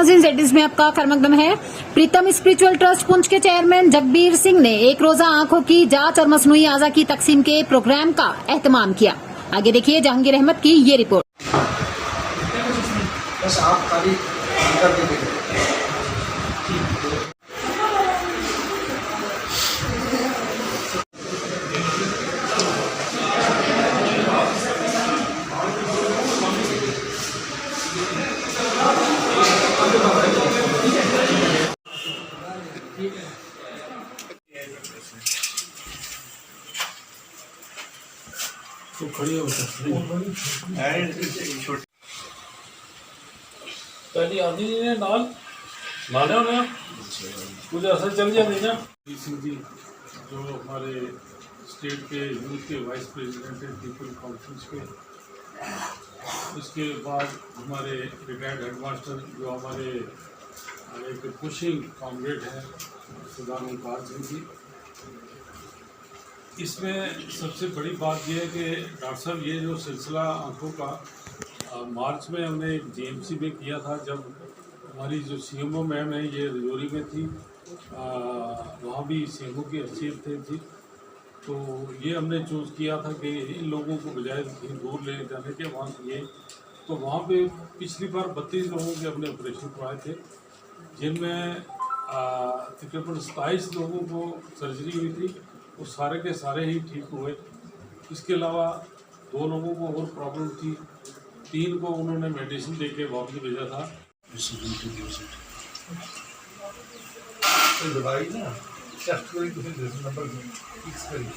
News in में आपका खैरमकदम है। प्रीतम स्पिरिचुअल ट्रस्ट पुंछ के चेयरमैन जगबीर सिंह ने एक रोजा आंखों की जांच और मसनूई आज़ा की तकसीम के प्रोग्राम का एहतमाम किया। आगे देखिए जहांगीर अहमद की ये रिपोर्ट। बस आप खाली कर दीजिए। तो खड़ी हो पहली आदमी ने नाल नाले होने कुछ ऐसा चल जाती ना। सिंह जी जो हमारे स्टेट के यूथ के वाइस प्रेसिडेंट हैं पीपल कॉन्फ्रेंस के, इसके बाद हमारे रिटायर्ड हेडमास्टर जो हमारे एक पुशिंग कॉमरेड हैं सरदार ओंकार सिंह जी। इसमें सबसे बड़ी बात यह है कि डॉक्टर साहब ये जो सिलसिला आंखों का मार्च में हमने एक जेएमसी में किया था, जब हमारी जो सीएमओ मैम है ये रजौरी में थी, वहाँ भी सीएमओ की हैसियत थी। तो ये हमने चूज़ किया था कि इन लोगों को बजाय कहीं दूर ले जाने के वहाँ ये, तो वहाँ पे पिछली बार 32 लोगों के अपने ऑपरेशन करवाए थे, जिनमें तकरीबन 27 लोगों को सर्जरी हुई थी, वो सारे के सारे ही ठीक हुए। इसके अलावा 2 लोगों को और प्रॉब्लम थी, 3 को उन्होंने मेडिसिन देके वापस भेजा था। दवाई ना टेस्ट करी तो नंबर फिक्स करी।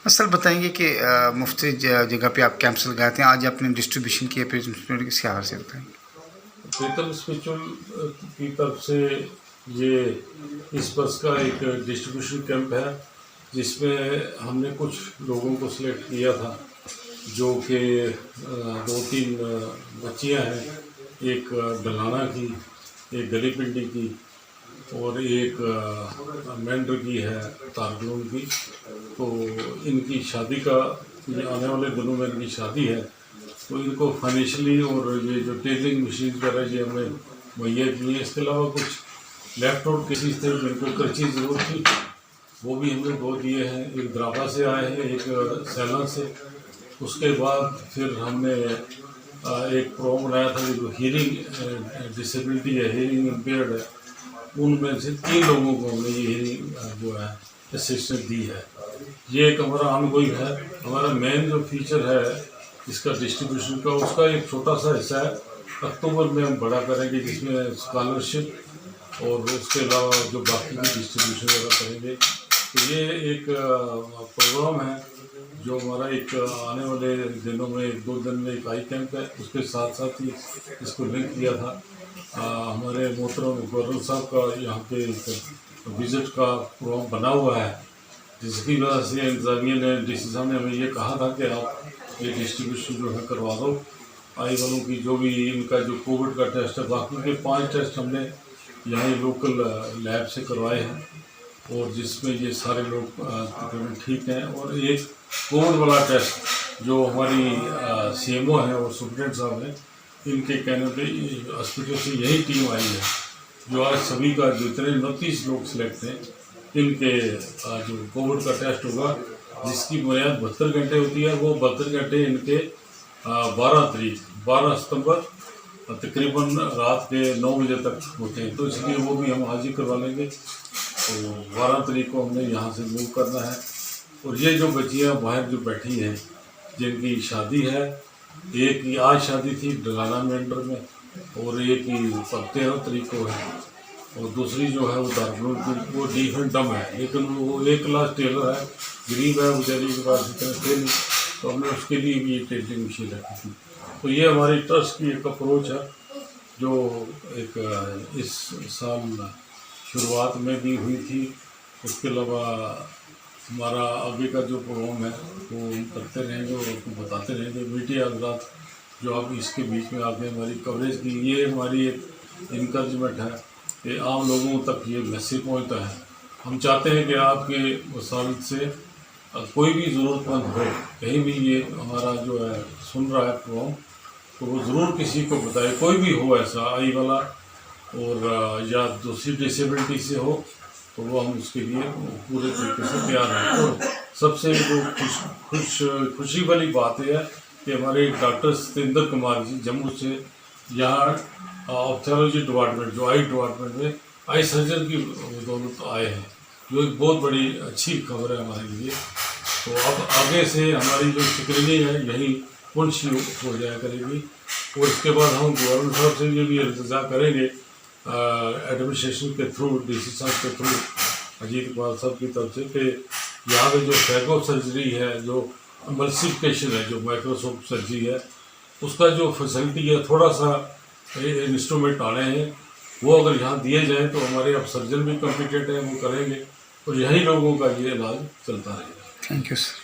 सर बताएंगे कि मुफ्त जगह पे आप कैंप्स लगाते हैं, आज आपने डिस्ट्रीब्यूशन किया किसके आधार से बताएंगे? प्रीतम स्पिरिचुअल की तरफ से ये इस बस का एक डिस्ट्रीब्यूशन कैंप है, जिसमें हमने कुछ लोगों को सिलेक्ट किया था, जो कि 2-3 बच्चियां हैं, एक डलाना की, एक गली पिंडी की और एक मेंढर की है तारगलून की। तो इनकी शादी का आने वाले दिनों में इनकी शादी है, तो इनको फाइनेंशियली और ये जो टेलरिंग मशीन वगैरह ये हमने मुहैया की है। इसके अलावा कुछ लेफ्ट आउट केसेस थे जिनको कर्ची ज़रूरत थी, वो भी हमने 2 दिए हैं। एक द्राबा से आए हैं, एक सैलान से। उसके बाद फिर हमने एक प्रोग्राम बनाया था जो हीयरिंग डिसेबिलिटी है, हीयरिंग इम्पेयर्ड है, उनमें से 3 लोगों को हमने ये हीयरिंग जो है असिस्टेंस दी है। ये एक हमारा ऑनगोइंग है। हमारा मेन जो फीचर है इसका डिस्ट्रीब्यूशन का, उसका एक छोटा सा हिस्सा है अक्टूबर में हम बड़ा करेंगे, जिसमें स्कॉलरशिप और उसके अलावा जो बाकी की डिस्ट्रीब्यूशन वगैरह करेंगे। तो ये एक प्रोग्राम है जो हमारा एक आने वाले दिनों में 1-2 दिन में एक आई कैंप है, उसके साथ साथ ही इसको लिंक किया था। हमारे मोहतरम गवर्नर साहब का यहाँ पे एक विजिट का प्रोग्राम बना हुआ है, जिसकी वजह से इंतजामिया ने DC साहब ने हमें ये कहा था कि आप ये डिस्ट्रीब्यूशन जो है करवा दो आई वालों की, जो भी इनका जो कोविड का टेस्ट है। बाकी के 5 टेस्ट हमने यहाँ लोकल लैब से करवाए हैं और जिसमें ये सारे लोग तकरीबन ठीक हैं। और एक कोविड वाला टेस्ट जो हमारी CMO है और सुप्रिटेंडेंट साहब हैं, इनके कहने पे हॉस्पिटल से यही टीम आई है जो आज सभी का जो इतने 29 लोग सिलेक्ट हैं, इनके जो कोविड का टेस्ट होगा, जिसकी बुनियाद 72 घंटे होती है, वो 72 घंटे इनके 12 सितंबर तकरीबन रात के 9 बजे तक होते हैं। तो इसलिए वो भी हम हाजिर करवा लेंगे। तो 12 तारीख को हमने यहाँ से मूव करना है। और ये जो बच्चियाँ बाहर जो बैठी हैं, जिनकी शादी है, एक की आज शादी थी डलाना मेंढर में और एक की 13 तारीख को है, और दूसरी जो है वो दारुल की, वो डीफ एंड डम है, लेकिन वो एक क्लास टेलर है, गरीब है, बेचारी के पास इतने थे नहीं, तो हमने उसके लिए भी ये टेलरिंग मशीन रखी थी। तो ये हमारी ट्रस्ट की एक अप्रोच है जो एक इस साल शुरुआत में भी हुई थी। उसके अलावा हमारा आगे का जो प्रोग्राम है वो हम करते रहेंगे और आपको बताते रहेंगे। मीडिया हजरात जो आप इसके बीच में आके हमारी कवरेज की, ये हमारी एक इनकरेजमेंट है कि आम लोगों तक ये मैसेज पहुंचता है। हम चाहते हैं कि आपके वसाइल से कोई भी ज़रूरतमंद हो, कहीं भी ये हमारा जो है सुन रहा है प्रोग्राम, तो वो ज़रूर किसी को बताए, कोई भी हो ऐसा आई वाला और या दूसरी डिसेबिलिटी से हो, तो वो हम उसके लिए पूरे तरीके से तैयार हैं। और सबसे जो खुशी वाली बात यह है कि हमारे डॉक्टर सतेंद्र कुमार जी जम्मू से यहाँ ऑप्थेलॉजी डिपार्टमेंट, जो आई डिपार्टमेंट में आई सर्जन की बदौलत आए हैं, जो एक बहुत बड़ी अच्छी खबर है हमारे लिए। तो अब आगे से हमारी जो स्क्रीनिंग है यही पुनः हो जाया करेगी। और इसके बाद हम गवर्नर साहब से ये भी इंतज़ार करेंगे एडमिनिस्ट्रेशन के थ्रू, DC साहब के थ्रू, अजीत कुमार साहब की तरफ से, कि यहाँ पे जो फैगो सर्जरी है, जो एमल्सिफिकेशन है, जो माइक्रोस्कोप सर्जरी है, उसका जो फैसिलिटी है, थोड़ा सा इंस्ट्रूमेंट आने हैं, वो अगर यहाँ दिए जाएँ तो हमारे अब सर्जन भी कॉम्पिटेंट हैं, वो करेंगे और यही लोगों का ये इलाज चलता रहेगा। Thank you sir.